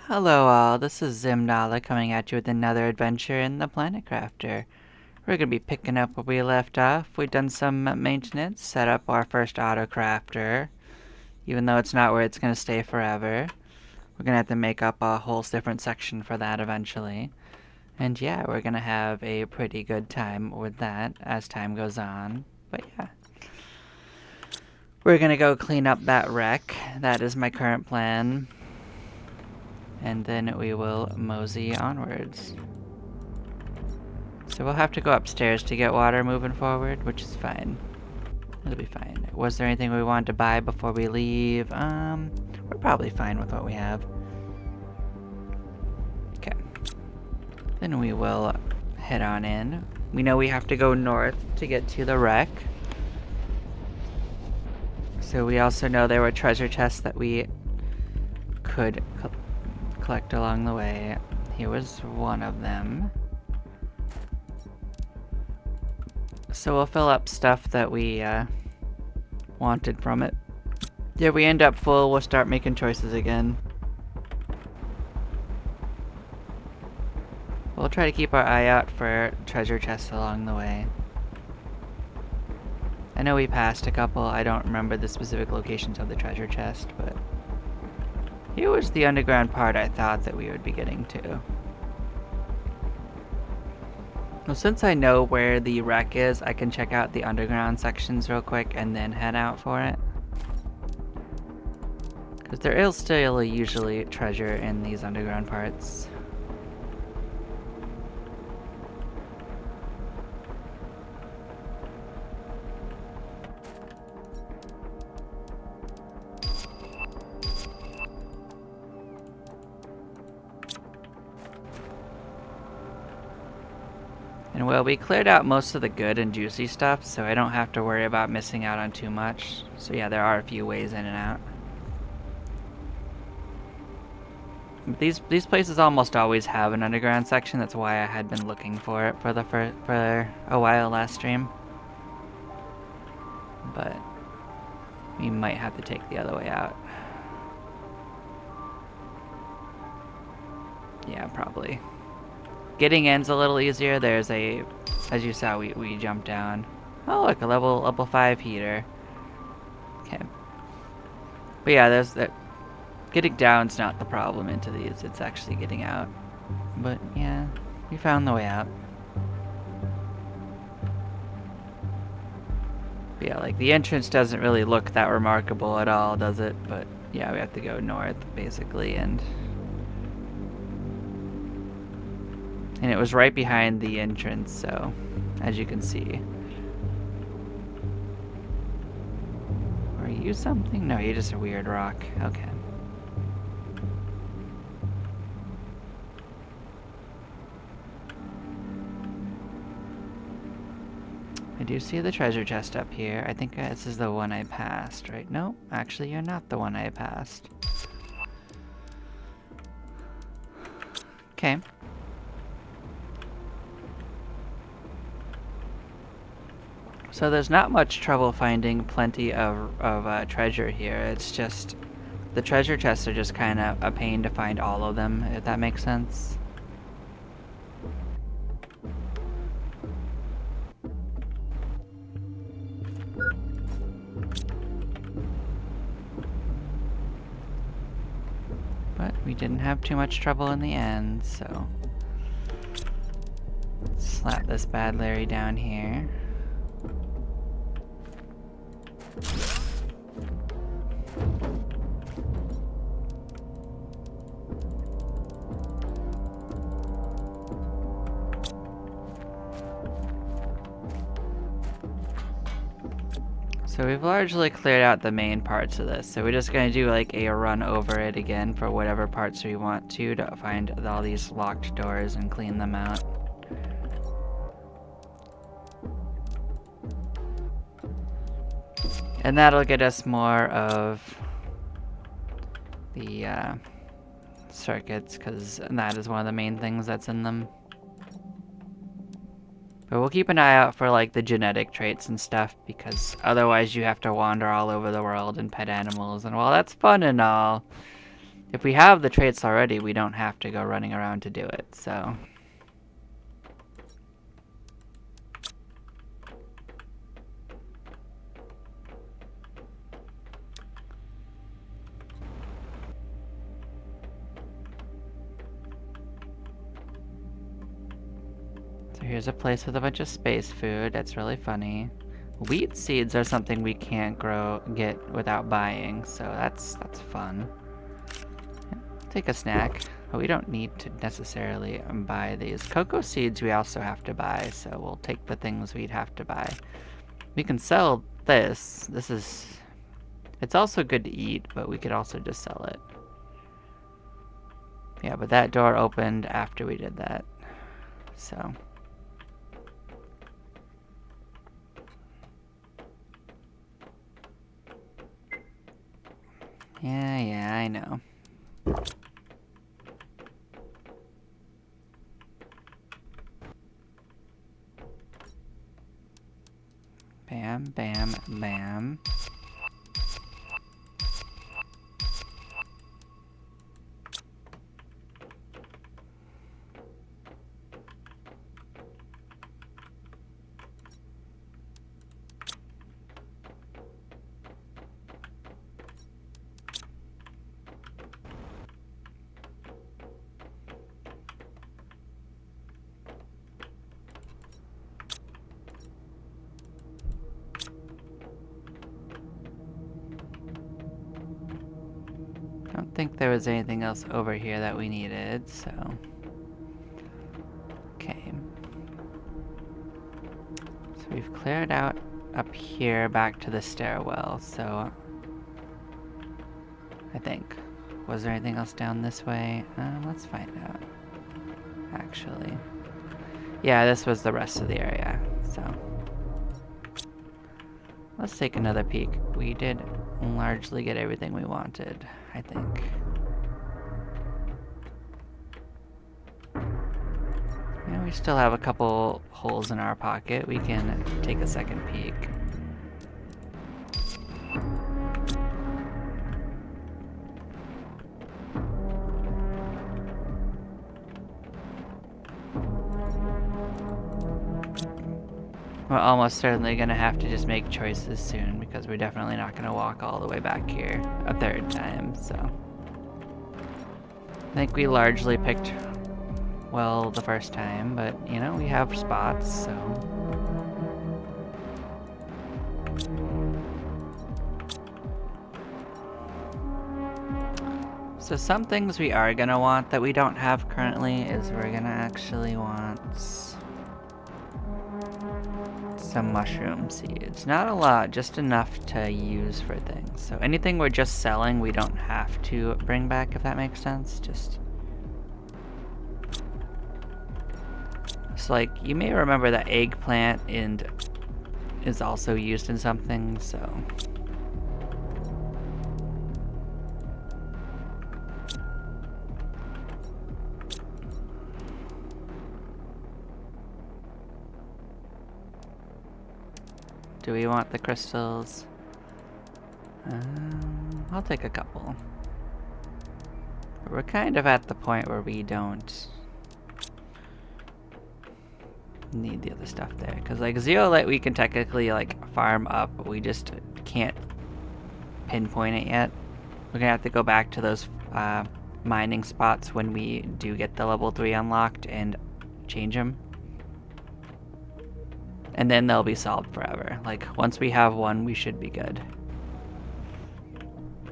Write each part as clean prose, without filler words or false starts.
Hello all, this is Zimnala coming at you with another adventure in the Planet Crafter. We're going to be picking up where we left off. We've done some maintenance, set up our first auto crafter, even though it's not where it's going to stay forever. We're going to have to make up a whole different section for that eventually. And yeah, we're going to have a pretty good time with that as time goes on. But yeah. We're going to go clean up that wreck. That is my current plan. And then we will mosey onwards. So we'll have to go upstairs to get water moving forward, which is fine. It'll be fine. Was there anything we wanted to buy before we leave? We're probably fine with what we have. Okay. Then we will head on in. We know we have to go north to get to the wreck. So we also know there were treasure chests that we could collect along the way. Here was one of them. So we'll fill up stuff that we wanted from it. If we end up full, we'll start making choices again. We'll try to keep our eye out for treasure chests along the way. I know we passed a couple. I don't remember the specific locations of the treasure chest, but here was the underground part I thought that we would be getting to. Well, since I know where the wreck is, I can check out the underground sections real quick and then head out for it. Because there is still usually treasure in these underground parts. And well, we cleared out most of the good and juicy stuff, so I don't have to worry about missing out on too much. So yeah, there are a few ways in and out. But these places almost always have an underground section. That's why I had been looking for it for a while last stream. But we might have to take the other way out. Yeah, probably. Getting in's a little easier. There's a, as you saw, we jumped down. Oh look, a level 5 heater. Okay. But yeah, there's that. Getting down's not the problem into these. It's actually getting out. But yeah, we found the way out. But yeah, like the entrance doesn't really look that remarkable at all, does it? But yeah, we have to go north basically, and it was right behind the entrance, so as you can see. Are you something? No, you're just a weird rock. Okay. I do see the treasure chest up here. I think this is the one I passed, right? No, actually you're not the one I passed. Okay. So there's not much trouble finding plenty of treasure here. It's just the treasure chests are just kind of a pain to find all of them, if that makes sense. But we didn't have too much trouble in the end, so let's slap this bad Larry down here. So we've largely cleared out the main parts of this, so we're just going to do like a run over it again for whatever parts we want to find all these locked doors and clean them out. And that'll get us more of the circuits, because that is one of the main things that's in them. But we'll keep an eye out for like the genetic traits and stuff, because otherwise you have to wander all over the world and pet animals, and while that's fun and all, If we have the traits already, we don't have to go running around to do it, so. So here's a place with a bunch of space food. That's really funny. Wheat seeds are something we can't get without buying, so that's fun. Yeah, take a snack. But we don't need to necessarily buy these. Cocoa seeds we also have to buy, so we'll take the things we'd have to buy. We can sell this. It's also good to eat, but we could also just sell it. Yeah, but that door opened after we did that, so. Yeah, I know. Bam, bam, bam. Don't think there was anything else over here that we needed, so. Okay. So we've cleared out up here back to the stairwell, so. I think. Was there anything else down this way? Let's find out. Actually. Yeah, this was the rest of the area, so. Let's take another peek. We did largely get everything we wanted, I think. Yeah, we still have a couple holes in our pocket. We can take a second peek. We're almost certainly gonna have to just make choices soon because we're definitely not gonna walk all the way back here a third time, so. I think we largely picked well the first time, but you know, we have spots, so. So some things we are gonna want that we don't have currently is we're gonna actually want some mushroom seeds. Not a lot, just enough to use for things. So anything we're just selling, we don't have to bring back, if that makes sense. Just. So like, you may remember that eggplant is also used in something, so. Do we want the crystals? I'll take a couple. We're kind of at the point where we don't need the other stuff there. Because like zeolite we can technically like farm up, but we just can't pinpoint it yet. We're gonna have to go back to those mining spots when we do get the level 3 unlocked and change them. And then they'll be solved forever. Like, once we have one, we should be good.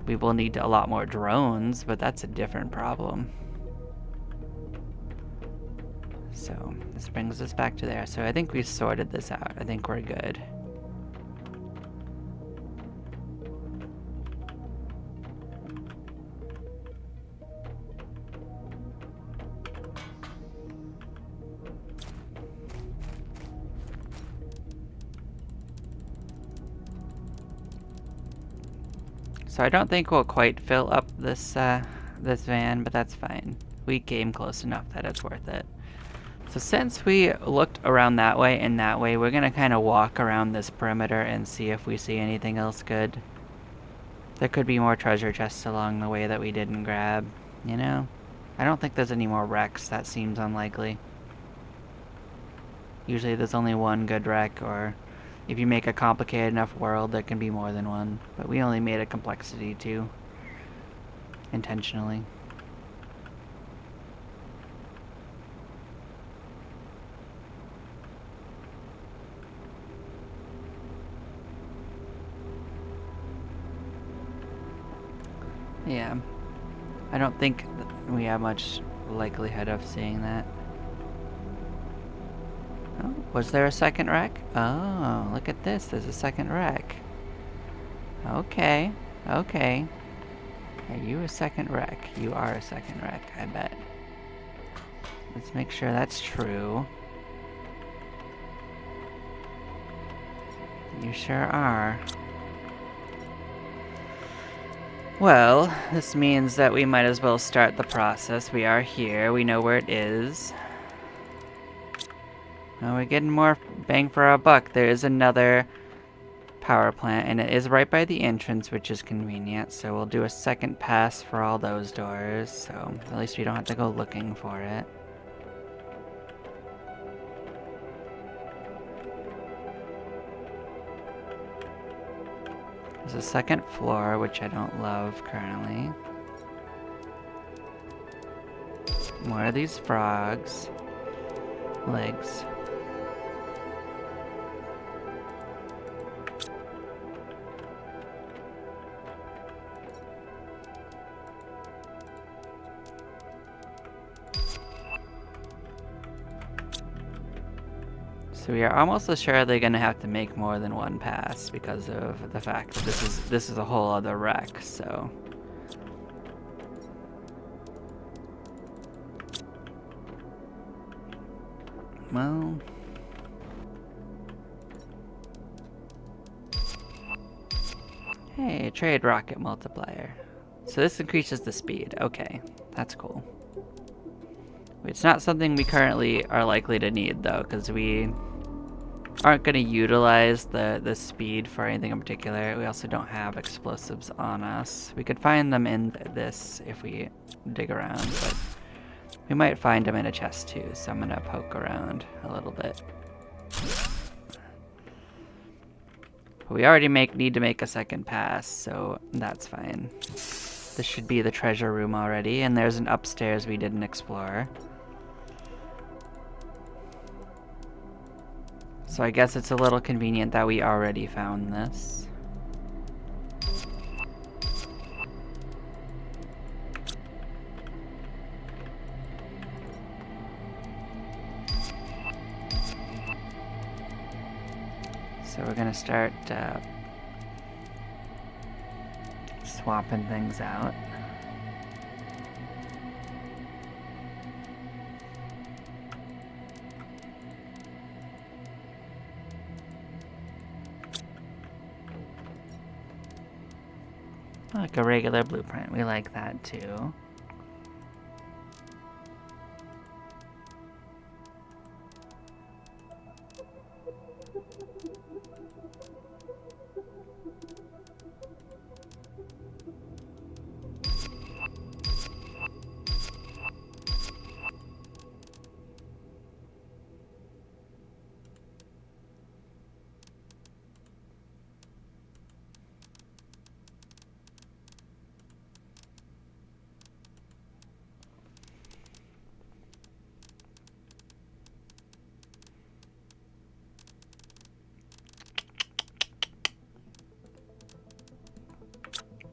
We will need a lot more drones, but that's a different problem. So, this brings us back to there. So I think we've sorted this out. I think we're good. So I don't think we'll quite fill up this this van, but that's fine. We came close enough that it's worth it. So since we looked around that way and that way, we're gonna kind of walk around this perimeter and see if we see anything else good. There could be more treasure chests along the way that we didn't grab. You know? I don't think there's any more wrecks. That seems unlikely. Usually there's only one good wreck, or if you make a complicated enough world, there can be more than one. But we only made a complexity 2. Intentionally. Yeah. I don't think we have much likelihood of seeing that. Oh, was there a second wreck? Oh, look at this. There's a second wreck. Okay. Okay. Are you a second wreck? You are a second wreck, I bet. Let's make sure that's true. You sure are. Well, this means that we might as well start the process. We are here. We know where it is. Well, we're getting more bang for our buck. There is another power plant, and it is right by the entrance, which is convenient. So we'll do a second pass for all those doors. So at least we don't have to go looking for it. There's a second floor, which I don't love currently. More of these frogs. Legs. So we are almost assuredly going to have to make more than one pass because of the fact that this is a whole other wreck, so... Well... Hey, trade rocket multiplier. So this increases the speed. Okay, that's cool. It's not something we currently are likely to need, though, because we aren't going to utilize the speed for anything in particular. We also don't have explosives on us. We could find them in this if we dig around, but we might find them in a chest too, so I'm going to poke around a little bit. But we already need to make a second pass, so that's fine. This should be the treasure room already, and there's an upstairs we didn't explore. So I guess it's a little convenient that we already found this. So we're gonna start swapping things out. Like a regular blueprint, we like that too.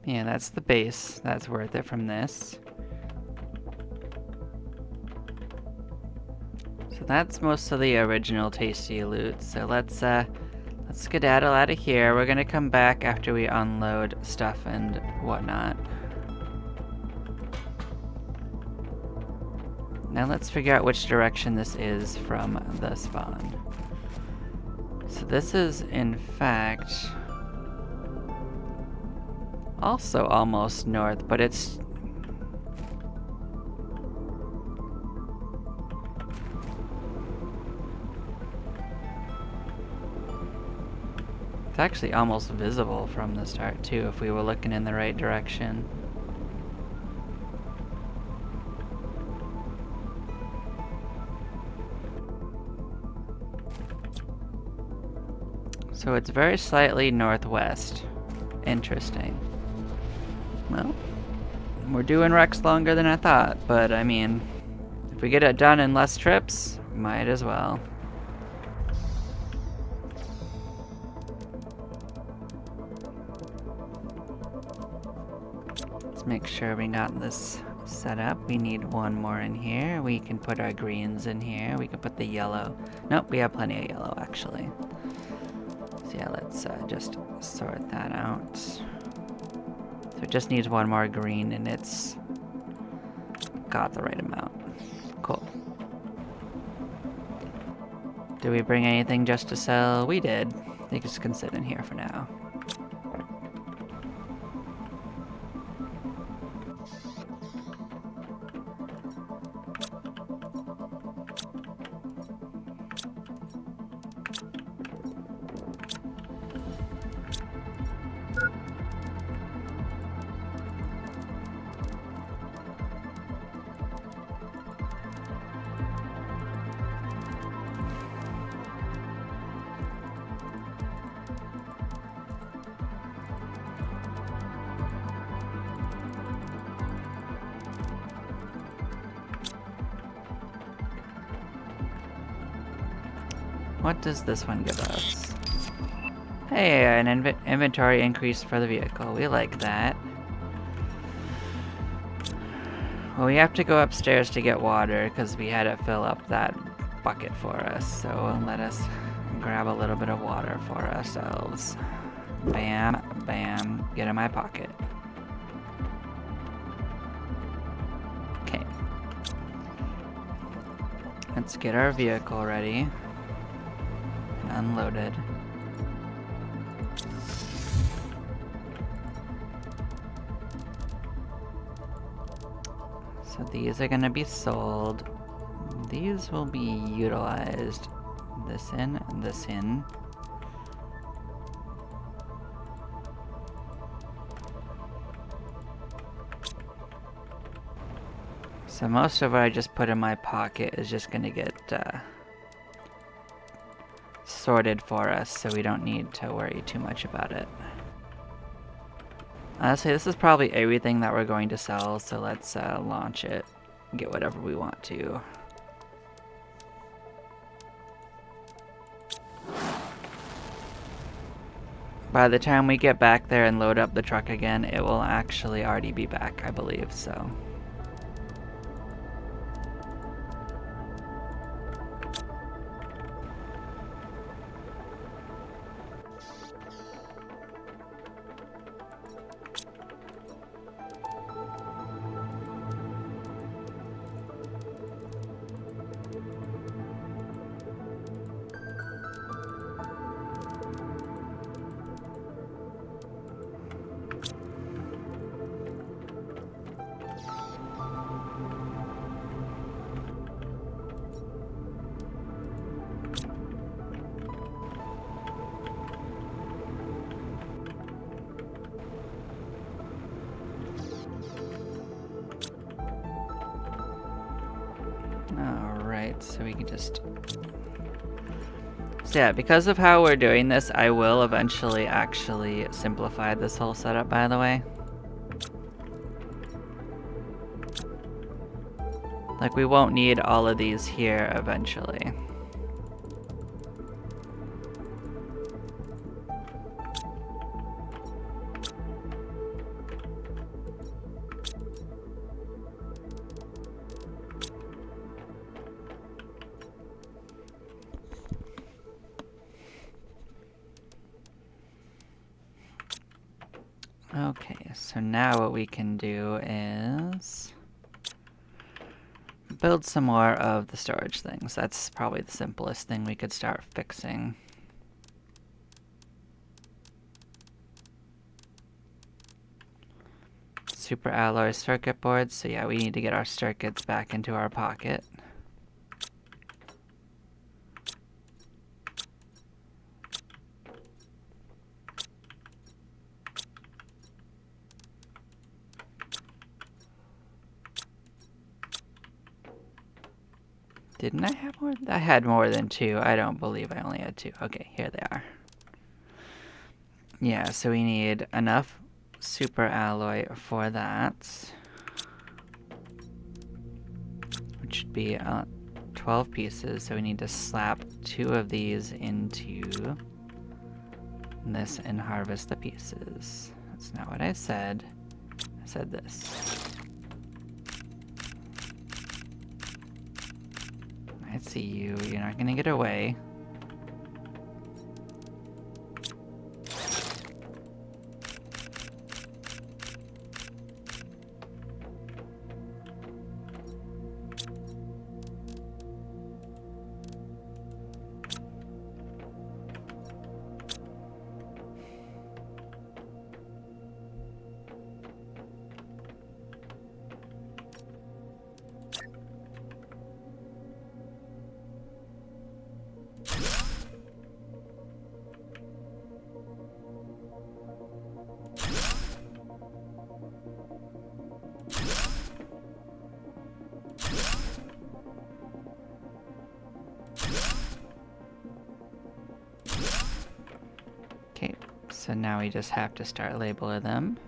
Yeah, that's the base. That's worth it from this. So that's most of the original tasty loot. So let's skedaddle out of here. We're gonna come back after we unload stuff and whatnot. Now let's figure out which direction this is from the spawn. So this is, in fact, also almost north, but it's... It's actually almost visible from the start, too, if we were looking in the right direction. So it's very slightly northwest. Interesting. Well, we're doing Rex longer than I thought, but I mean, if we get it done in less trips, might as well. Let's make sure we got this set up. We need one more in here. We can put our greens in here. We can put the yellow. Nope, we have plenty of yellow actually. So yeah, let's just sort that out. So it just needs one more green and it's got the right amount. Cool. Did we bring anything just to sell? We did. They just can sit in here for now. What does this one give us? Hey, an inventory increase for the vehicle. We like that. Well, we have to go upstairs to get water because we had to fill up that bucket for us. So let us grab a little bit of water for ourselves. Bam, bam, get in my pocket. Okay. Let's get our vehicle ready. Unloaded. So these are going to be sold. These will be utilized. This in, this in. So most of what I just put in my pocket is just going to get sorted for us, so we don't need to worry too much about it. Honestly, this is probably everything that we're going to sell, so let's launch it, get whatever we want to. By the time we get back there and load up the truck again, it will actually already be back, I believe, so. Alright, so we can just... So yeah, because of how we're doing this, I will eventually actually simplify this whole setup, by the way. Like, we won't need all of these here eventually. Okay, so now what we can do is build some more of the storage things. That's probably the simplest thing we could start fixing. Super alloy circuit boards, so yeah, we need to get our circuits back into our pocket. Didn't I have more? I had more than two. I don't believe I only had two. Okay, here they are. Yeah, so we need enough super alloy for that. Which should be 12 pieces, so we need to slap 2 of these into this and harvest the pieces. That's not what I said. I said this. I see you. You're not gonna get away. Okay, so now we just have to start labeling them.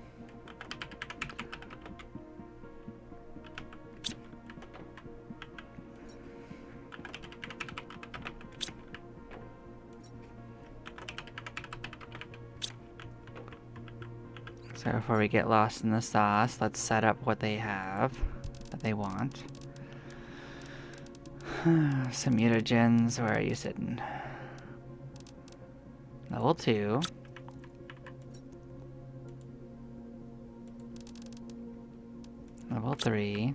So before we get lost in the sauce, let's set up what they have that they want. Some mutagens, where are you sitting? Level 2. Level 3.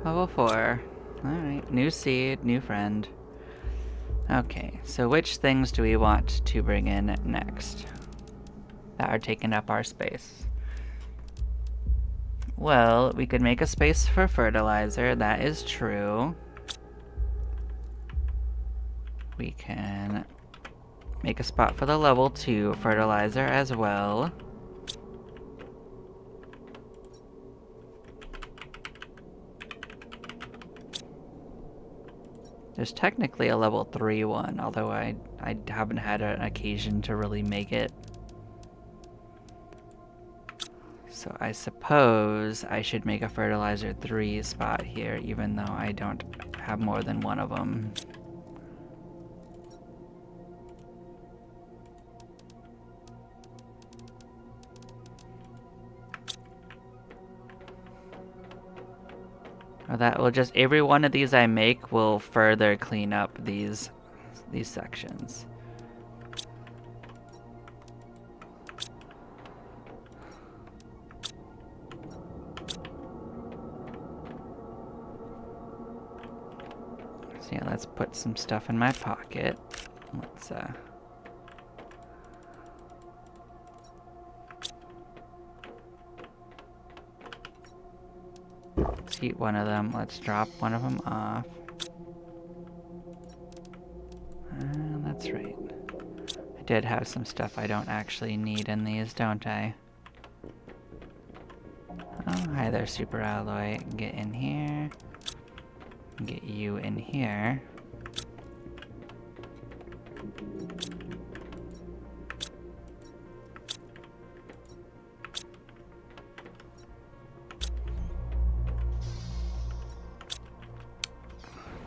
Level 4. Alright, new seed, new friend. Okay, so which things do we want to bring in next that are taking up our space? Well, we could make a space for fertilizer, that is true. We can make a spot for the level 2 fertilizer as well. There's technically a level 3 one, although I haven't had an occasion to really make it. So I suppose I should make a fertilizer 3 spot here, even though I don't have more than one of them. Or that will just, every one of these I make will further clean up these sections. So yeah, let's put some stuff in my pocket. Let's eat one of them. Let's drop one of them off. That's right. I did have some stuff I don't actually need in these, don't I? Oh, hi there, super alloy. Get in here. Get you in here.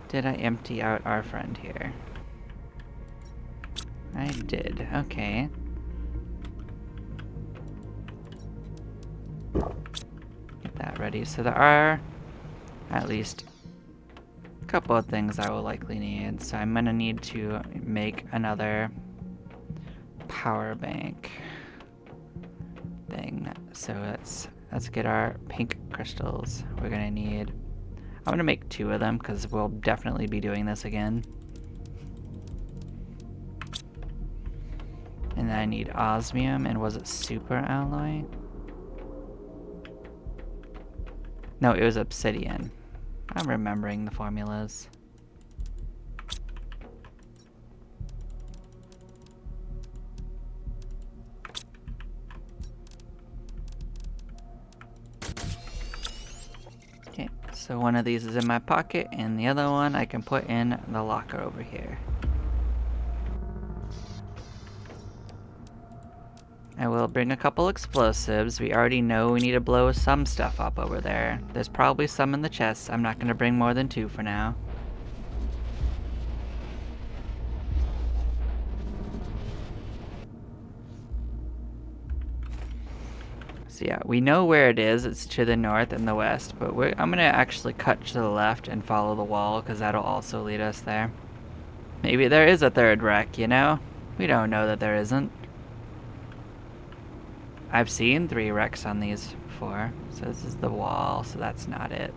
Did I empty out our friend here? I did, okay. Get that ready. So there are at least a couple of things I will likely need. So I'm gonna need to make another power bank thing. So let's get our pink crystals. We're gonna need, I'm gonna make 2 of them because we'll definitely be doing this again. And then I need osmium, and was it super alloy? No, it was obsidian. I'm remembering the formulas. Okay, so one of these is in my pocket, and the other one I can put in the locker over here. I will bring a couple explosives. We already know we need to blow some stuff up over there. There's probably some in the chest. I'm not going to bring more than 2 for now. So yeah, we know where it is. It's to the north and the west, but I'm going to actually cut to the left and follow the wall, because that'll also lead us there. Maybe there is a third wreck, you know? We don't know that there isn't. I've seen 3 wrecks on these before, so this is the wall, so that's not it.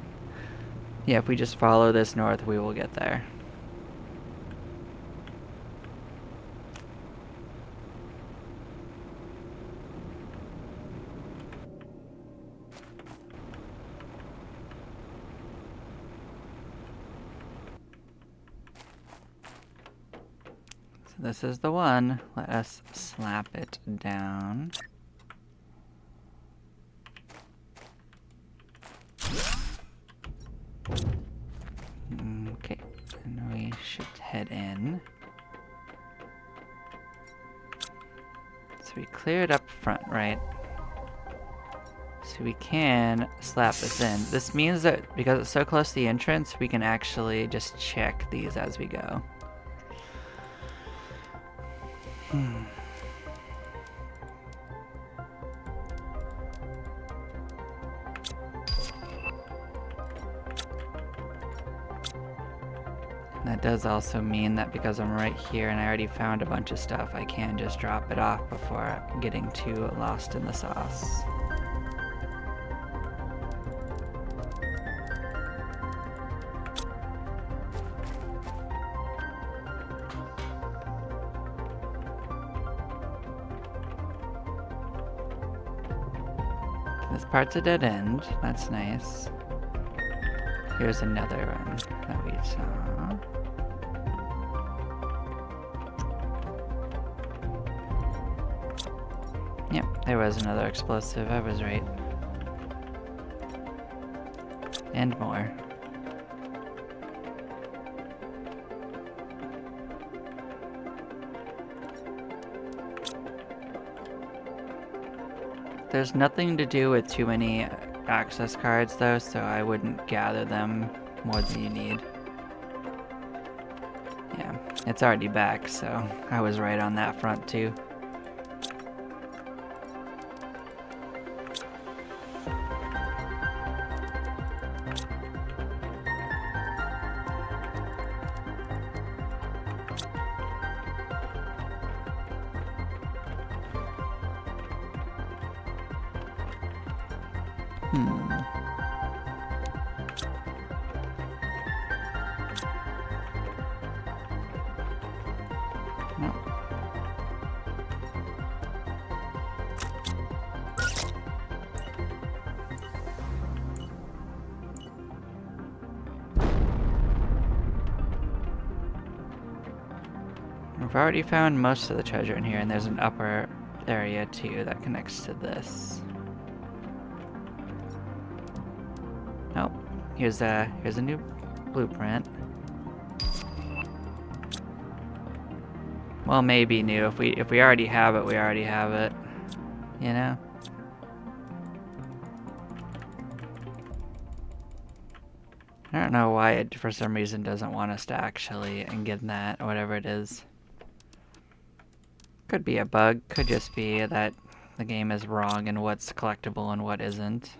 Yeah, if we just follow this north, we will get there. So this is the one. Let us slap it down. Okay, and we should head in. So we cleared up front, right? So we can slap this in. This means that because it's so close to the entrance, we can actually just check these as we go. That does also mean that because I'm right here and I already found a bunch of stuff, I can just drop it off before getting too lost in the sauce. This part's a dead end. That's nice. Here's another one that we saw. Yep, there was another explosive. I was right. And more. There's nothing to do with too many access cards though, so I wouldn't gather them more than you need. Yeah, it's already back, so I was right on that front too. No. We've already found most of the treasure in here, and there's an upper area too that connects to this. Oh, here's a new blueprint. Well, maybe new. If we already have it, we already have it. You know? I don't know why it, for some reason, doesn't want us to actually get that, or whatever it is. Could be a bug. Could just be that the game is wrong in what's collectible and what isn't.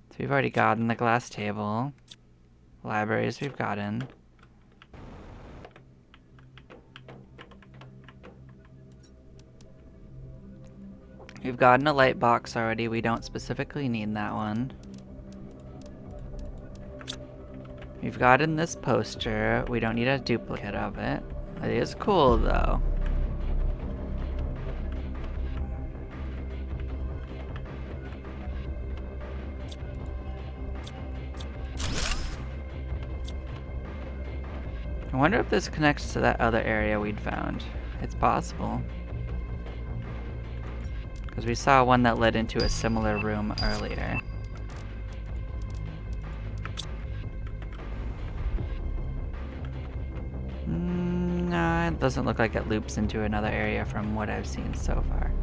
So we've already gotten the glass table. Libraries we've gotten. We've gotten a light box already. We don't specifically need that one. We've gotten this poster. We don't need a duplicate of it. It is cool though. I wonder if this connects to that other area we'd found. It's possible. Because we saw one that led into a similar room earlier. No, I It doesn't look like it loops into another area from what I've seen so far.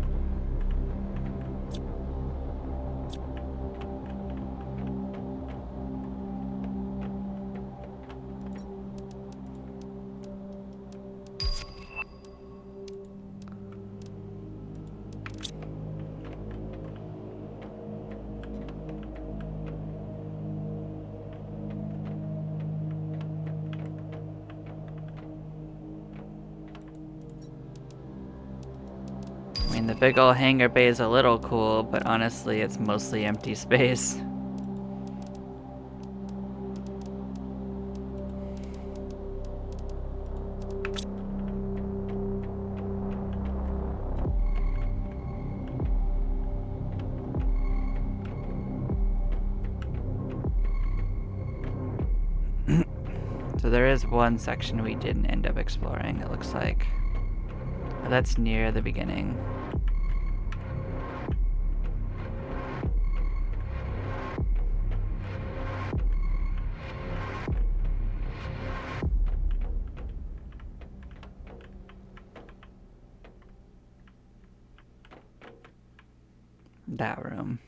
I mean, the big ol' hangar bay is a little cool, but honestly, it's mostly empty space. So there is one section we didn't end up exploring, it looks like. But that's near the beginning. That room.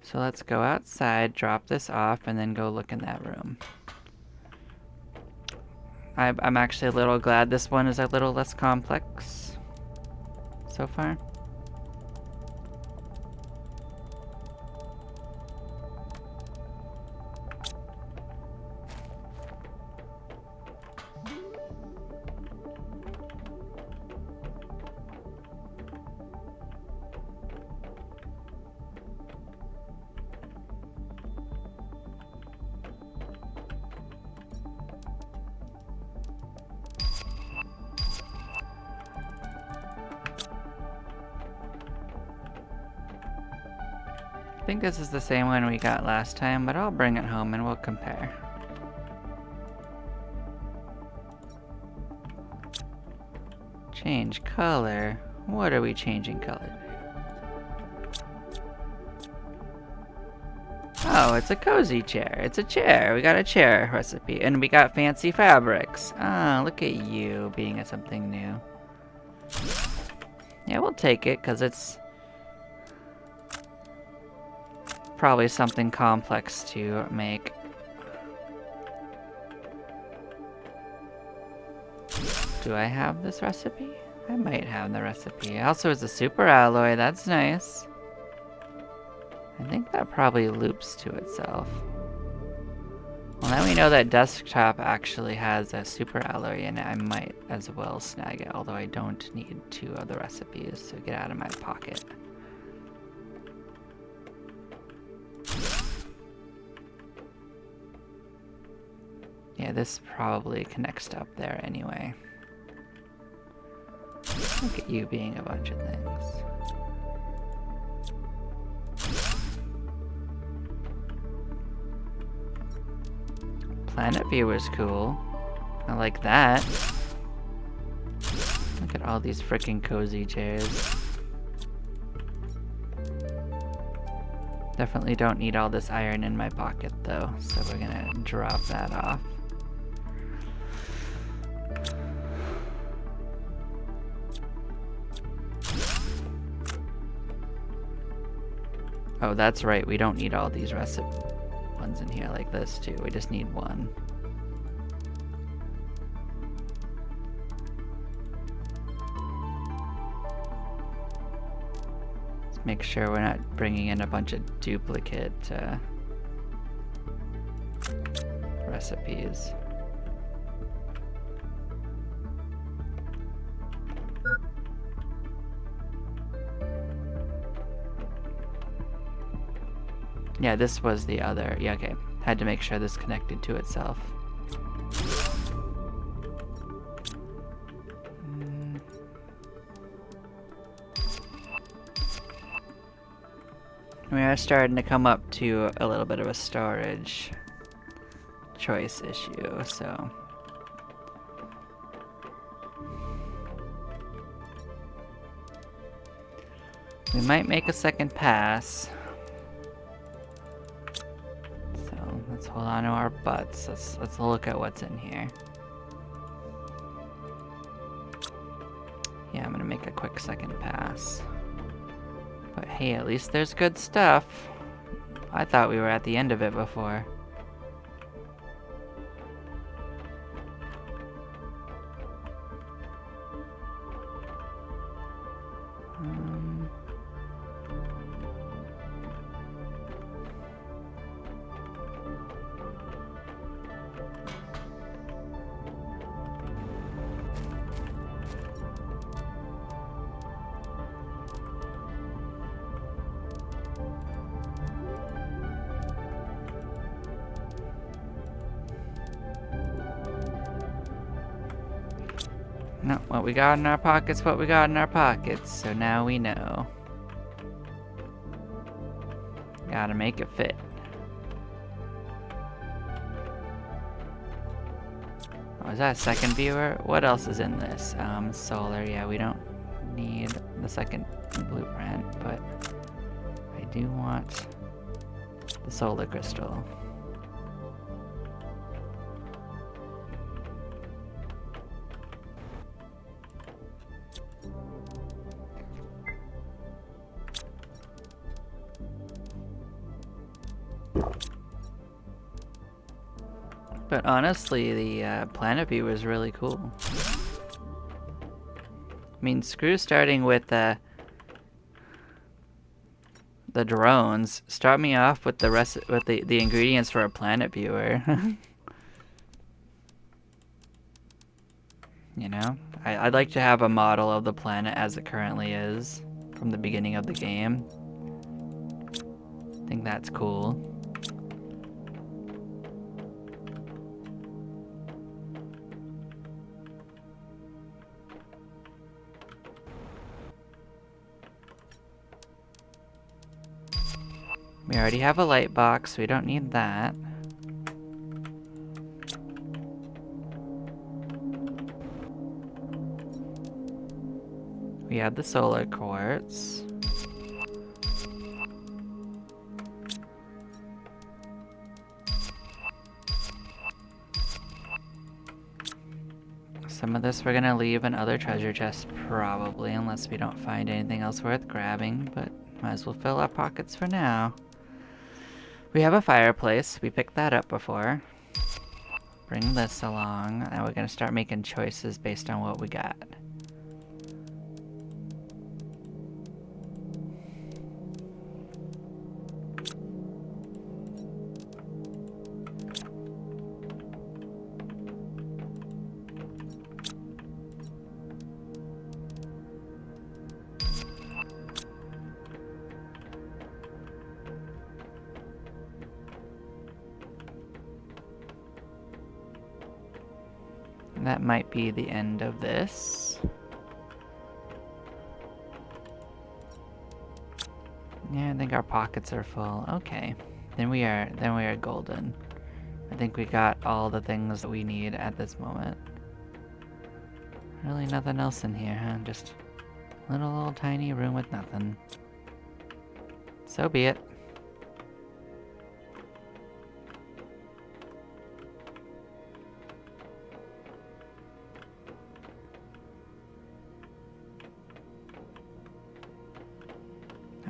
So let's go outside, drop this off, and then go look in that room. I'm actually a little glad this one is a little less complex so far. I think this is the same one we got last time, but I'll bring it home and we'll compare. Change color. What are we changing color to? Oh, it's a cozy chair. It's a chair. We got a chair recipe. And we got fancy fabrics. Ah, look at you being something new. Yeah, we'll take it, because it's probably something complex to make. Do I have this recipe? I might have the recipe. Also, it's a super alloy. That's nice. I think that probably loops to itself. Well, now we know that desktop actually has a super alloy in it. I might as well snag it, although I don't need 2 of the recipes, so get out of my pocket. Yeah, this probably connects up there anyway. Look at you being a bunch of things. Planet view is cool. I like that. Look at all these freaking cozy chairs. Definitely don't need all this iron in my pocket though, so we're gonna drop that off. Oh, that's right, we don't need all these recipe ones in here like this too, we just need one. Let's make sure we're not bringing in a bunch of duplicate recipes. Yeah, this was the other. Yeah, okay. Had to make sure this connected to itself. We are starting to come up to a little bit of a storage choice issue, so. We might make a second pass. Let's hold on to our butts. Let's look at what's in here. Yeah, I'm gonna make a quick second pass. But hey, at least there's good stuff. I thought we were at the end of it before. No, what we got in our pockets, what we got in our pockets. So now we know. Gotta make it fit. Oh, is that a second viewer? What else is in this? Solar. Yeah, we don't need the second blueprint, but I do want the solar crystal. But honestly, the planet view was really cool. I mean, screw starting with the drones. Start me off with the ingredients for a planet viewer. You know, I'd like to have a model of the planet as it currently is from the beginning of the game. I think that's cool. We already have a light box, we don't need that. We have the solar quartz. Some of this we're gonna leave in other treasure chests probably, unless we don't find anything else worth grabbing, but might as well fill our pockets for now. We have a fireplace, we picked that up before. Bring this along, and we're gonna start making choices based on what we got. That might be the end of this. Yeah, I think our pockets are full. Okay, then we are golden. I think we got all the things that we need at this moment. Really nothing else in here, huh? Just a little old tiny room with nothing. So be it.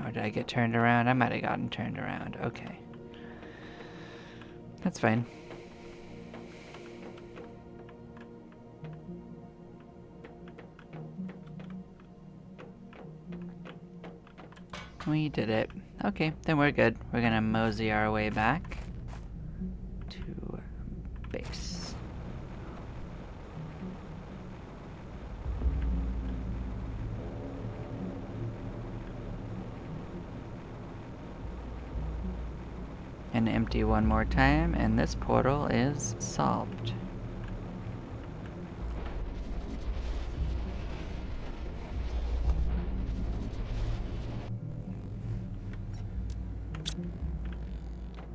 Oh, did I get turned around? I might have gotten turned around. Okay. That's fine. We did it. Okay, then we're good. We're gonna mosey our way back to base. And empty one more time, and this portal is solved.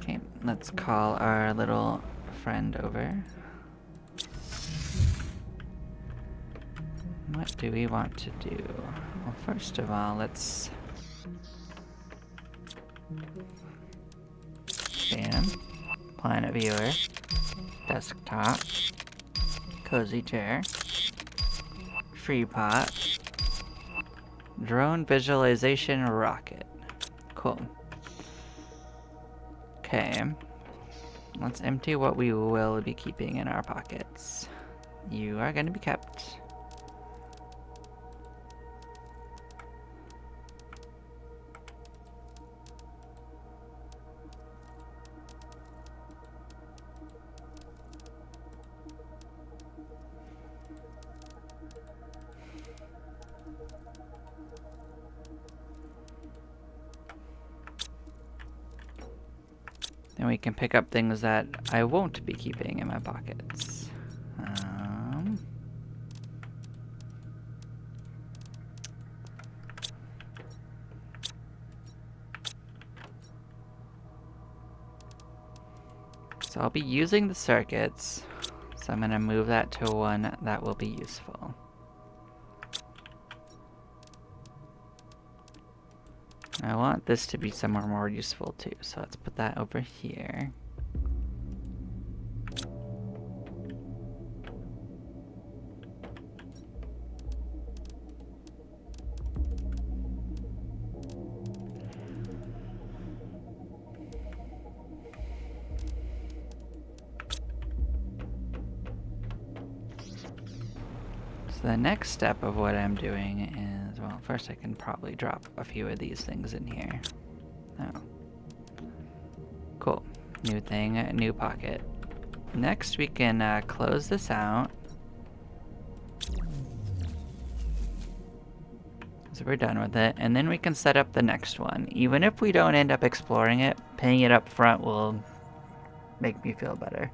Okay, let's call our little friend over. What do we want to do? Well, first of all, let's span planet viewer, desktop, cozy chair, free pot, Drone visualization rocket. Cool. Okay. Let's empty what we will be keeping in our pockets. You are going to be kept. Then we can pick up things that I won't be keeping in my pockets. So I'll be using the circuits, so I'm going to move that to one that will be useful. I want this to be somewhere more useful too, so let's put that over here. So the next step of what I'm doing is, well, first I can probably drop a few of these things in here. Oh. Cool. New thing, new pocket. Next we can close this out. So we're done with it, and then we can set up the next one. Even if we don't end up exploring it, paying it up front will make me feel better.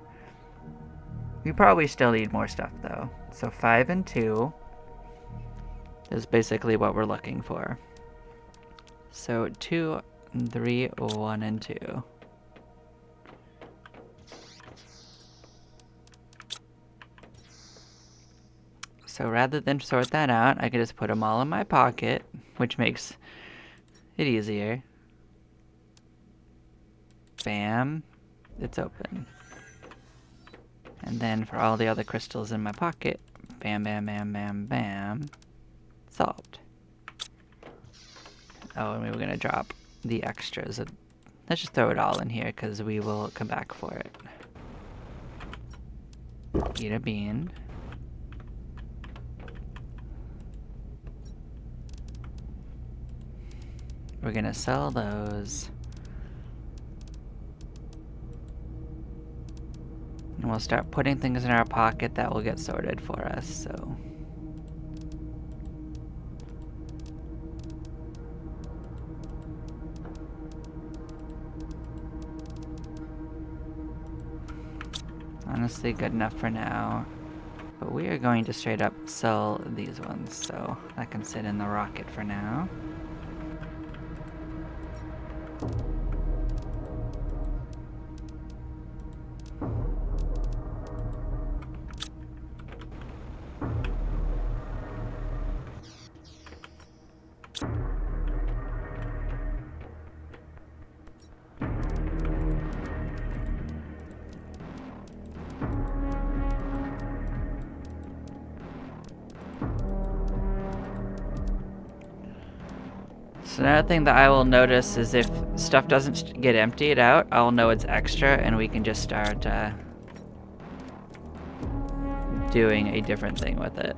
We probably still need more stuff though. So 5 and 2 is basically what we're looking for. So 2, 3, 1, and 2. So rather than sort that out, I can just put them all in my pocket, which makes it easier. Bam, it's open. And then for all the other crystals in my pocket, bam, bam, bam, bam, bam, solved. Oh, and we were gonna drop the extras. Let's just throw it all in here because we will come back for it. Eat a bean. We're gonna sell those. And we'll start putting things in our pocket that will get sorted for us, so. Honestly, good enough for now. But we are going to straight up sell these ones, so that can sit in the rocket for now. So another thing that I will notice is if stuff doesn't get emptied out, I'll know it's extra and we can just start doing a different thing with it.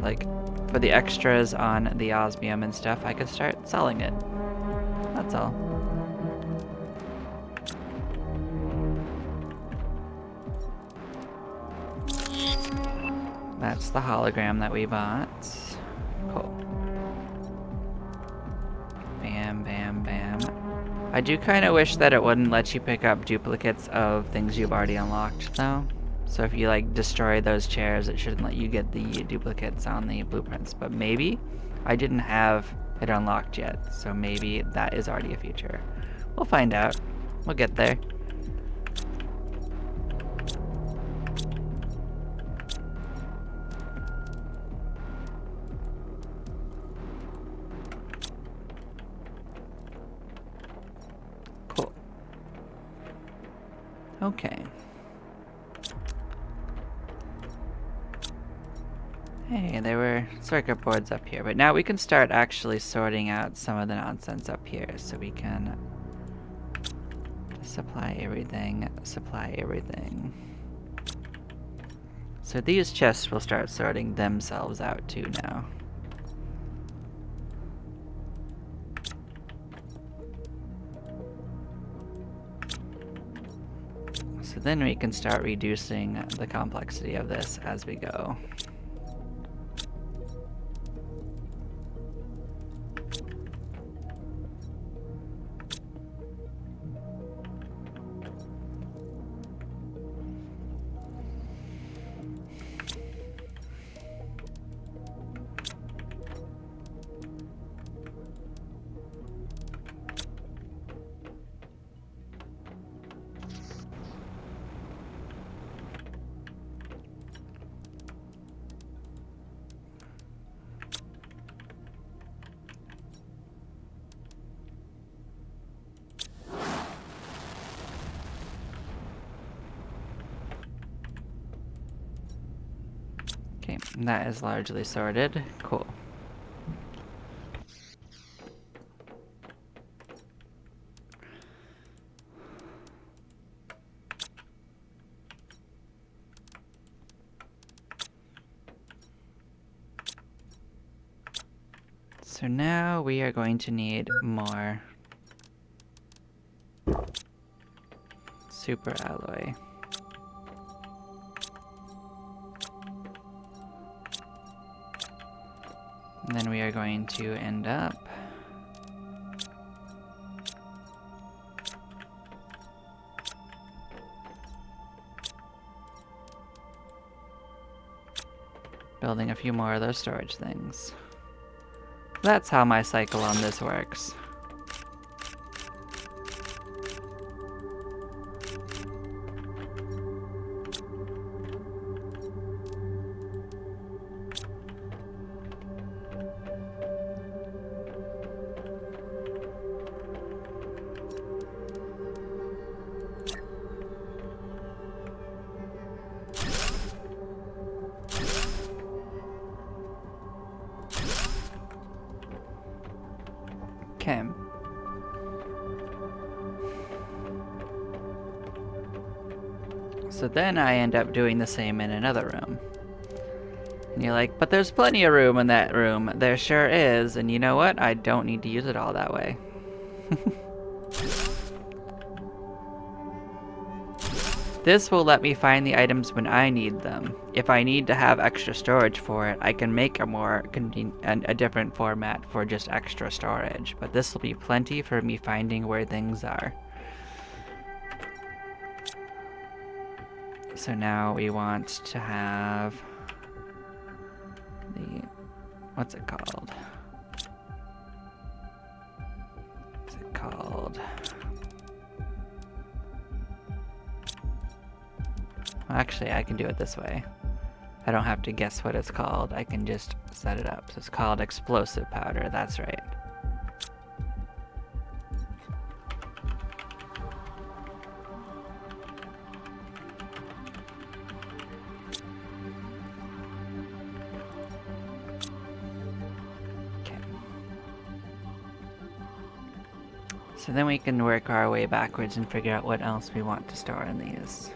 Like for the extras on the osmium and stuff, I could start selling it. That's all. That's the hologram that we bought. Cool. Bam, bam, bam. I do kind of wish that it wouldn't let you pick up duplicates of things you've already unlocked, though. So if you, like, destroy those chairs, it shouldn't let you get the duplicates on the blueprints. But maybe I didn't have it unlocked yet, so maybe that is already a feature. We'll find out. We'll get there. Cool. Okay. Hey, there were circuit boards up here, but now we can start actually sorting out some of the nonsense up here, so we can supply everything, supply everything. So these chests will start sorting themselves out too now. So then we can start reducing the complexity of this as we go. Okay, that is largely sorted. Cool. So now we are going to need more super alloy. And then we are going to end up building a few more of those storage things. That's how my cycle on this works. Okay. So then I end up doing the same in another room. And you're like, but there's plenty of room in that room. There sure is, and you know what? I don't need to use it all that way. This will let me find the items when I need them. If I need to have extra storage for it, I can make a different format for just extra storage. But this will be plenty for me finding where things are. So now we want to have the, what's it called? What's it called? Well, actually, I can do it this way. I don't have to guess what it's called. I can just set it up. So it's called explosive powder. That's right. Okay. So then we can work our way backwards and figure out what else we want to store in these.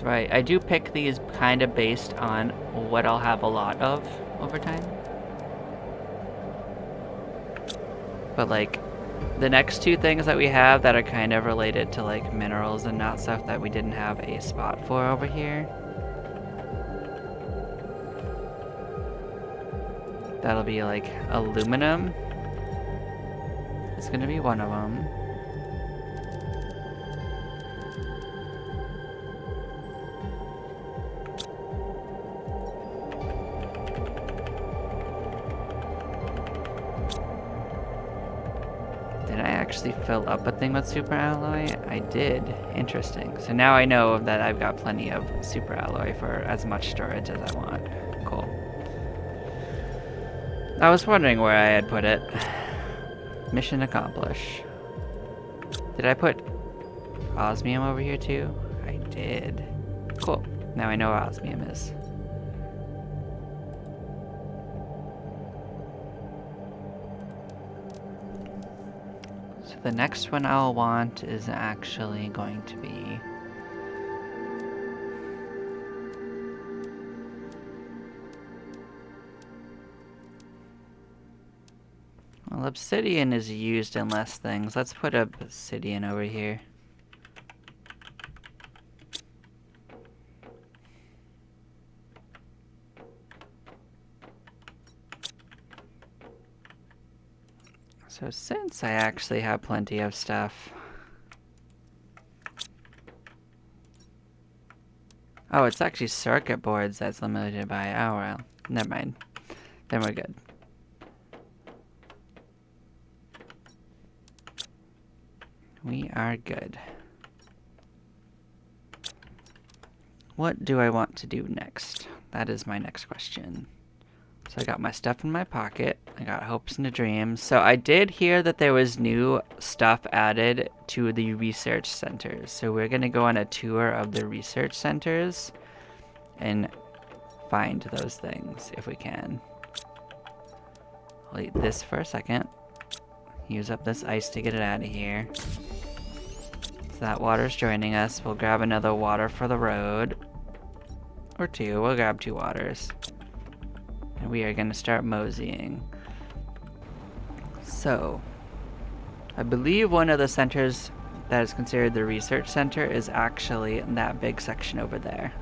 Right, I do pick these kind of based on what I'll have a lot of over time. But like, the next two things that we have that are kind of related to like minerals and not stuff that we didn't have a spot for over here. That'll be like aluminum. It's gonna be one of them. Actually fill up a thing with super alloy? I did. Interesting. So now I know that I've got plenty of super alloy for as much storage as I want. Cool. I was wondering where I had put it. Mission accomplished. Did I put osmium over here too? I did. Cool. Now I know where osmium is. So the next one I'll want is actually going to be... Well, obsidian is used in less things. Let's put obsidian over here. So since I actually have plenty of stuff... Oh, it's actually circuit boards that's limited by... Oh, well. Never mind. Then we're good. We are good. What do I want to do next? That is my next question. So I got my stuff in my pocket. I got hopes and dreams. So I did hear that there was new stuff added to the research centers. So we're gonna go on a tour of the research centers and find those things if we can. I'll eat this for a second. Use up this ice to get it out of here. So that water's joining us. We'll grab another water for the road. Or two. We'll grab 2 waters. And we are going to start moseying. So, I believe one of the centers that is considered the research center is actually in that big section over there.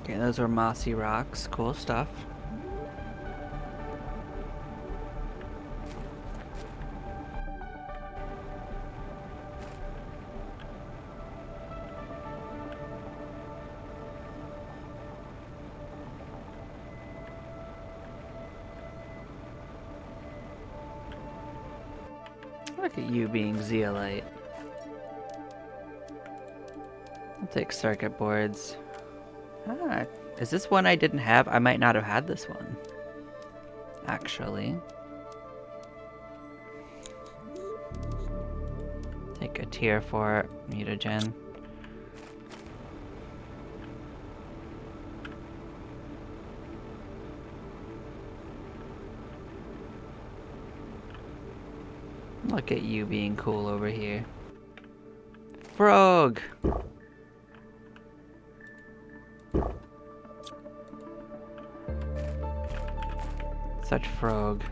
Okay, those are mossy rocks. Cool stuff. Look at you being zeolite. I'll take circuit boards. Ah, is this one I didn't have? I might not have had this one. Actually. Take a tier 4 mutagen. Look at you being cool over here. Frog! Such frog.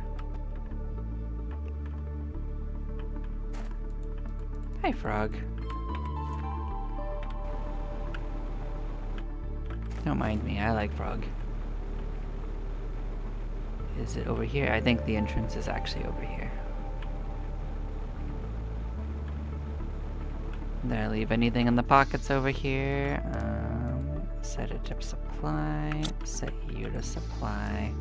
Hi, frog. Don't mind me, I like frog. Is it over here? I think the entrance is actually over here. Did I leave anything in the pockets over here? Set it to supply. Set you to supply.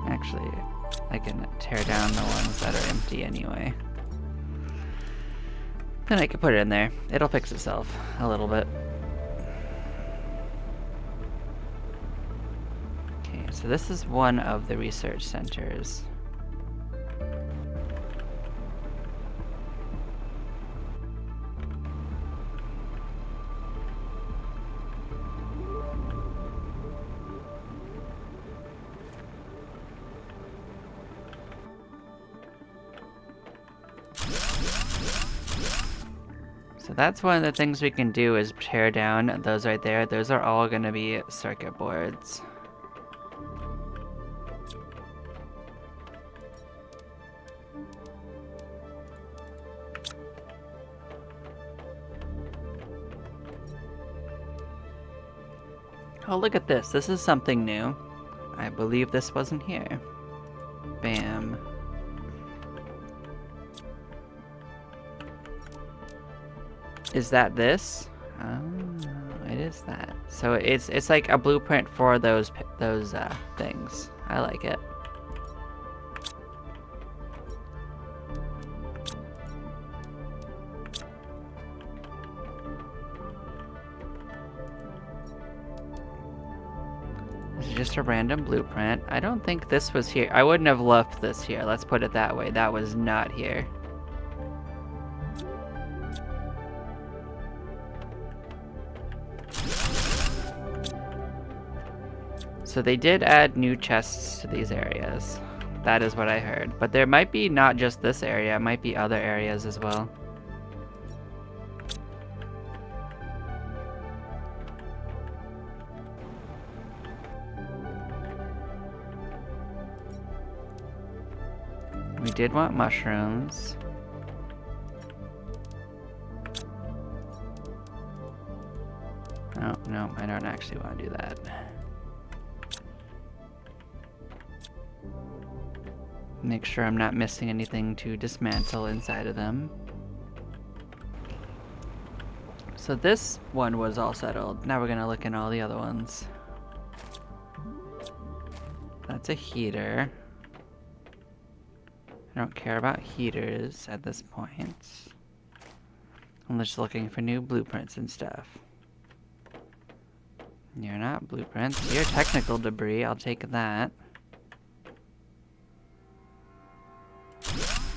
Actually, I can tear down the ones that are empty anyway. Then I can put it in there. It'll fix itself a little bit. Okay, so this is one of the research centers. So that's one of the things we can do is tear down those right there. Those are all going to be circuit boards. Oh, look at this. This is something new. I believe this wasn't here. Bam. Is that this? Oh, It is that. So it's like a blueprint for those things. I like it. This is just a random blueprint. I don't think this was here. I wouldn't have left this here. Let's put it that way. That was not here. So they did add new chests to these areas. That is what I heard. But there might be not just this area, it might be other areas as well. We did want mushrooms. Oh, no, I don't actually want to do that. Make sure I'm not missing anything to dismantle inside of them. So this one was all settled. Now we're gonna look in all the other ones. That's a heater. I don't care about heaters at this point. I'm just looking for new blueprints and stuff. You're not blueprints. You're technical debris. I'll take that.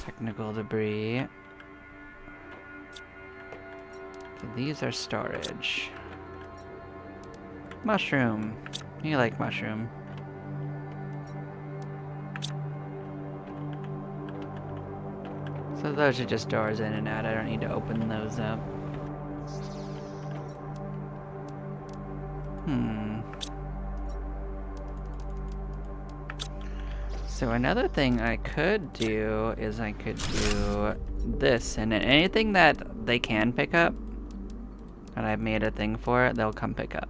Technical debris. So these are storage. Mushroom. You like mushroom. So those are just doors in and out. I don't need to open those up. So another thing I could do is I could do this, and anything that they can pick up, and I've made a thing for it, they'll come pick up.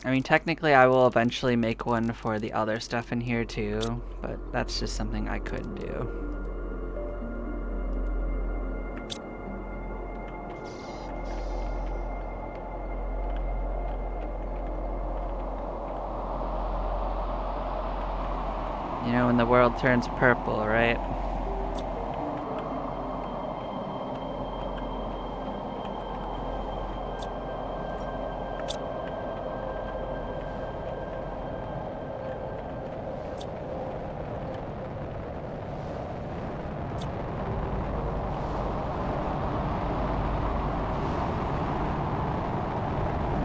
I mean, technically I will eventually make one for the other stuff in here too, but that's just something I could do. You know, when the world turns purple, right?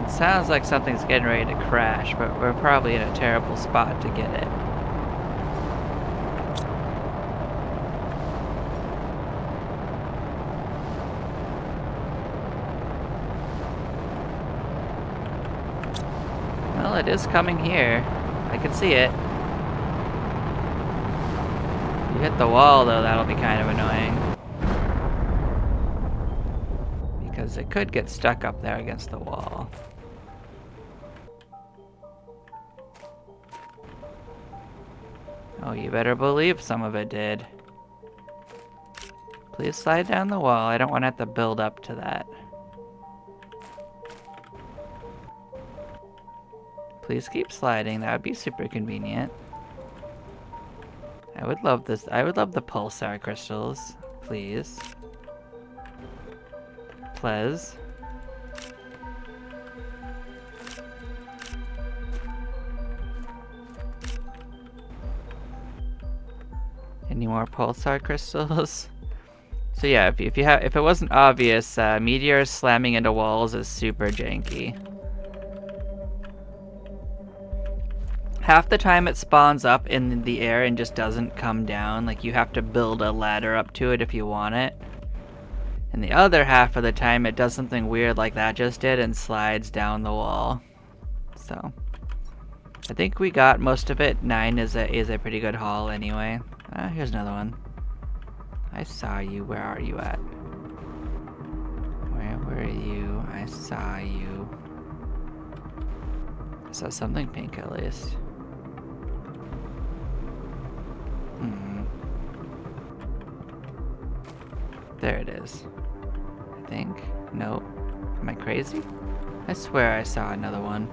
It sounds like something's getting ready to crash, but we're probably in a terrible spot to get it. Well, it is coming here. I can see it. If you hit the wall, though, that'll be kind of annoying. Because it could get stuck up there against the wall. Oh, you better believe some of it did. Please slide down the wall. I don't want to have to build up to that. Please keep sliding. That would be super convenient. I would love this. I would love the pulsar crystals. Please. Please. Any more pulsar crystals? So yeah, if it wasn't obvious, meteors slamming into walls is super janky. Half the time it spawns up in the air and just doesn't come down. Like, you have to build a ladder up to it if you want it. And the other half of the time it does something weird like that just did and slides down the wall. So I think we got most of it. 9 is a pretty good haul anyway. Here's another one. I saw you. Where are you at? Where were you? I saw you. I saw something pink at least. There it is. think. Nope. Am I crazy? I swear I saw another one.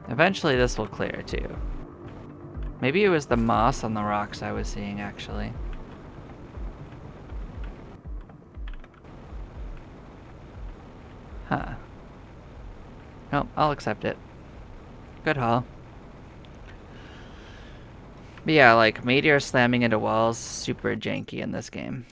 Eventually this will clear too. Maybe it was the moss on the rocks I was seeing actually. Huh. Nope, I'll accept it. Good haul. But yeah, like, meteor slamming into walls, super janky in this game.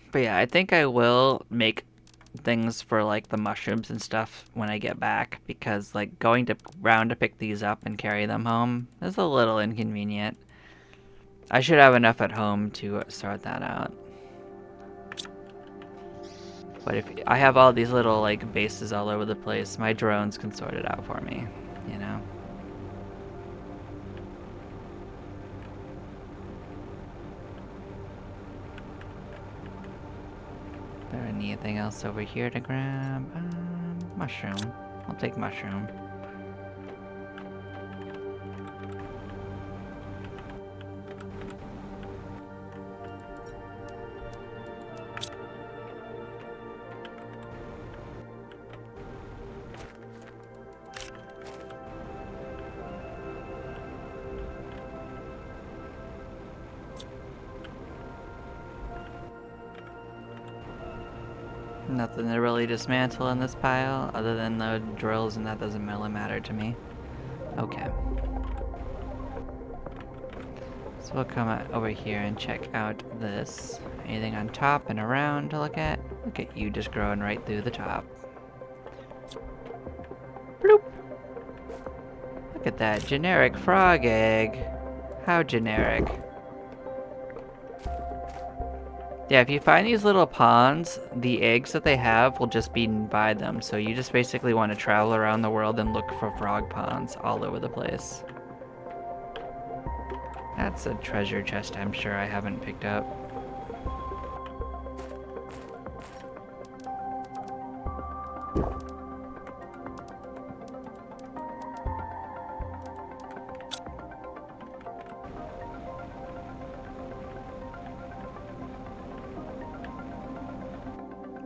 But yeah, I think I will make things for like the mushrooms and stuff when I get back, because like going to round to pick these up and carry them home is a little inconvenient. I should have enough at home to sort that out. But if I have all these little like bases all over the place, my drones can sort it out for me, you know? There anything else over here to grab? Mushroom. I'll take mushroom. Nothing to really dismantle in this pile, other than the drills, and that doesn't really matter to me. Okay. So we'll come over here and check out this. Anything on top and around to look at? Look at you just growing right through the top. Bloop! Look at that generic frog egg. How generic. Yeah, if you find these little ponds, the eggs that they have will just be by them. So you just basically want to travel around the world and look for frog ponds all over the place. That's a treasure chest I'm sure I haven't picked up.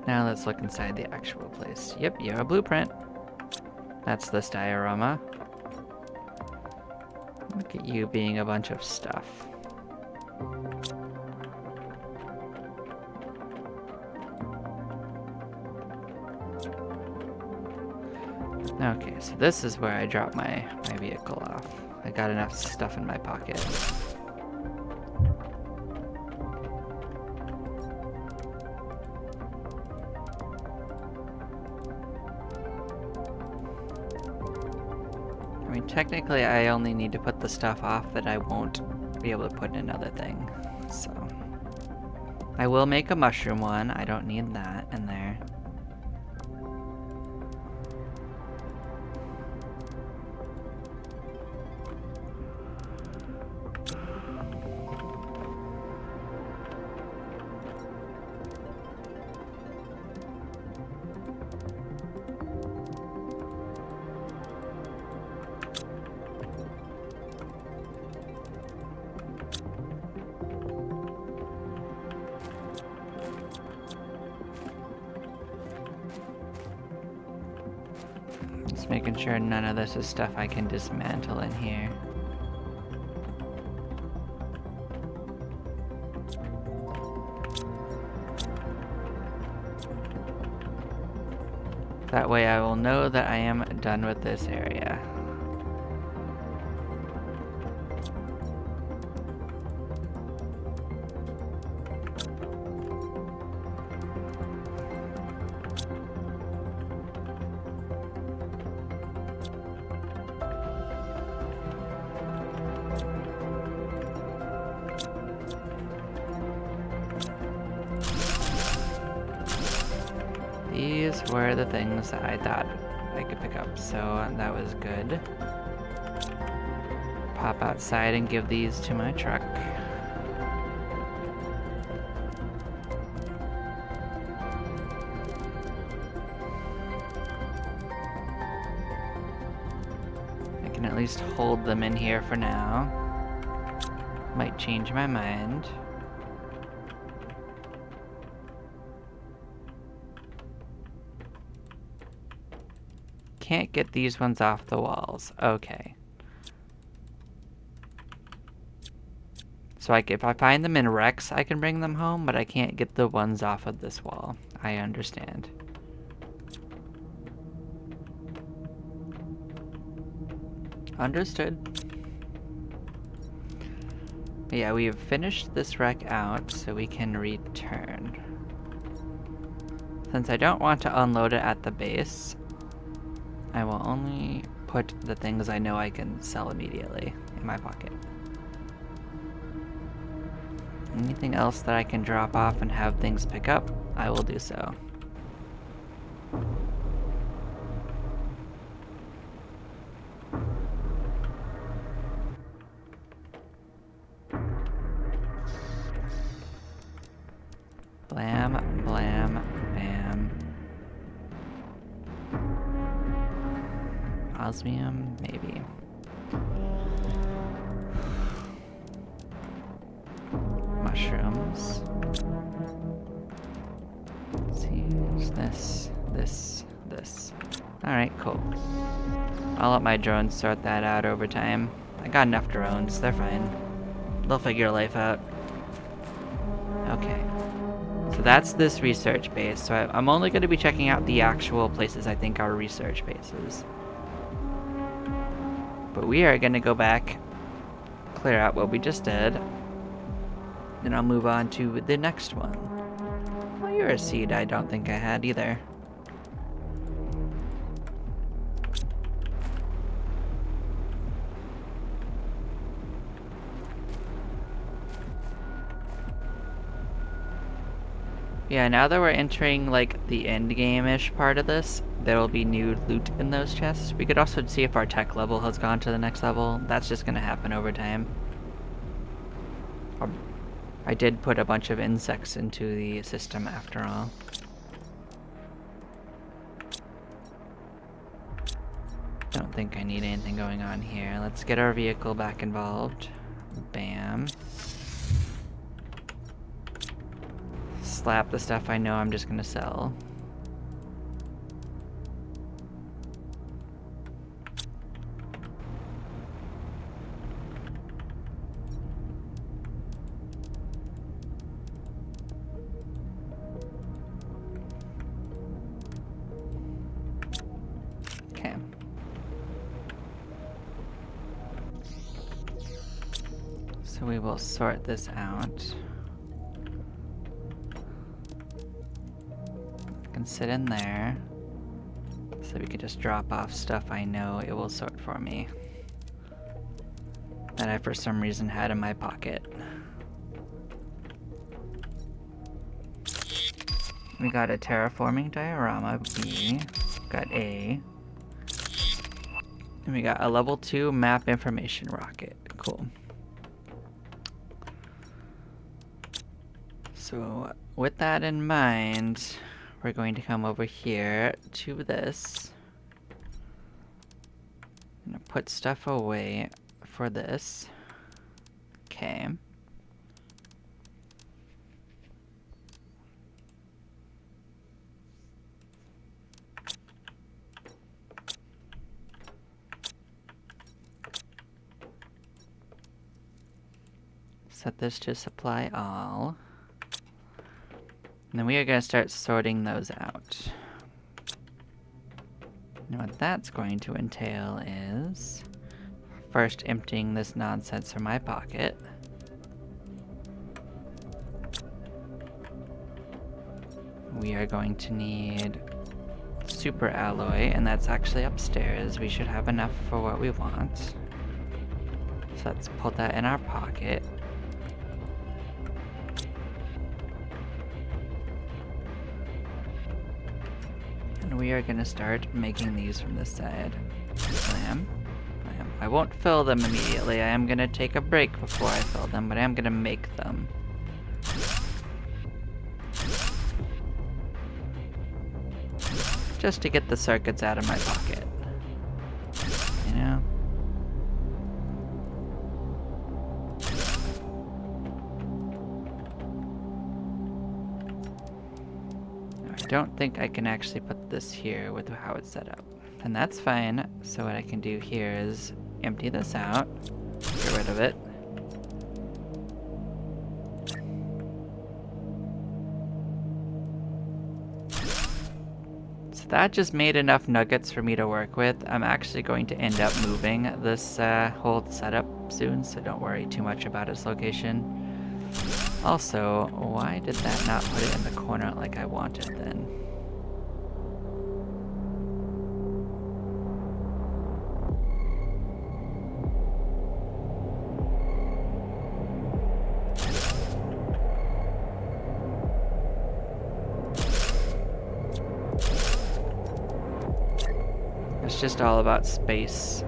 Now let's look inside the actual place. Yep, you have a blueprint. That's this diorama. Look at you being a bunch of stuff. Okay, so this is where I dropped my vehicle off. I got enough stuff in my pocket. I mean, technically I only need to put the stuff off that I won't be able to put in another thing, so. I will make a mushroom one, I don't need that in there. Just making sure none of this is stuff I can dismantle in here. That way I will know that I am done with this area. these were the things that I thought I could pick up, so that was good. Pop outside and give these to my truck. I can at least hold them in here for now. Might change my mind. Can't get these ones off the walls. Okay. So if I find them in wrecks, I can bring them home, but I can't get the ones off of this wall. I understand. Understood. But yeah, we have finished this wreck out, so we can return. Since I don't want to unload it at the base, I will only put the things I know I can sell immediately in my pocket. Anything else that I can drop off and have things pick up, I will do so. Blam, blam, bam. Osmium, maybe. Mushrooms. Let's see, there's this. Alright, cool. I'll let my drones sort that out over time. I got enough drones, they're fine. They'll figure life out. Okay. So that's this research base. So I'm only going to be checking out the actual places I think are research bases. But we are going to go back, clear out what we just did. Then I'll move on to the next one. Well, you're a seed I don't think I had either. Yeah, now that we're entering like the end game-ish part of this, there'll be new loot in those chests. We could also see if our tech level has gone to the next level. That's just gonna happen over time. I did put a bunch of insects into the system after all. Don't think I need anything going on here. Let's get our vehicle back involved. Bam. Slap the stuff I know I'm just gonna sell. Okay. So we will sort this out. Can sit in there, so we could just drop off stuff I know it will sort for me that I for some reason had in my pocket. We got a terraforming diorama B, got A, and we got a level 2 map information rocket. Cool. So with that in mind, we're going to come over here to this. I'm gonna put stuff away for this. Okay. Set this to supply all. And then we are going to start sorting those out. And what that's going to entail is first emptying this nonsense from my pocket. We are going to need super alloy, and that's actually upstairs. We should have enough for what we want. So let's put that in our pocket. And we are gonna start making these from this side. Slam. Slam. I won't fill them immediately. I am gonna take a break before I fill them, but I am gonna make them. Just to get the circuits out of my pocket. You know? I don't think I can actually put this here with how it's set up. And that's fine. So what I can do here is empty this out, get rid of it. So that just made enough nuggets for me to work with. I'm actually going to end up moving this whole setup soon, so don't worry too much about its location. Also, why did that not put it in the corner like I wanted then? It's just all about space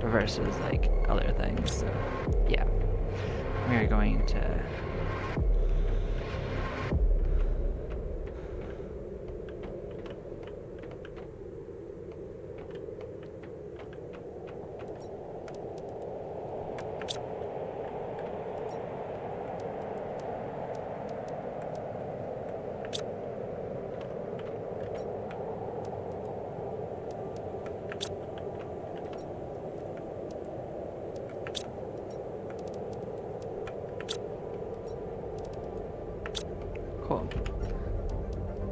versus like other things, so yeah. We are going to cool.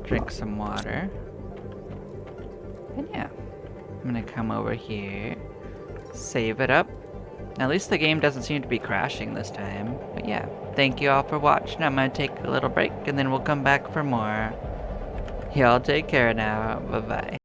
Drink some water. And yeah, I'm gonna come over here, save it up. At least the game doesn't seem to be crashing this time. But yeah, thank you all for watching. I'm gonna take a little break and then we'll come back for more. Y'all take care now. Bye-bye.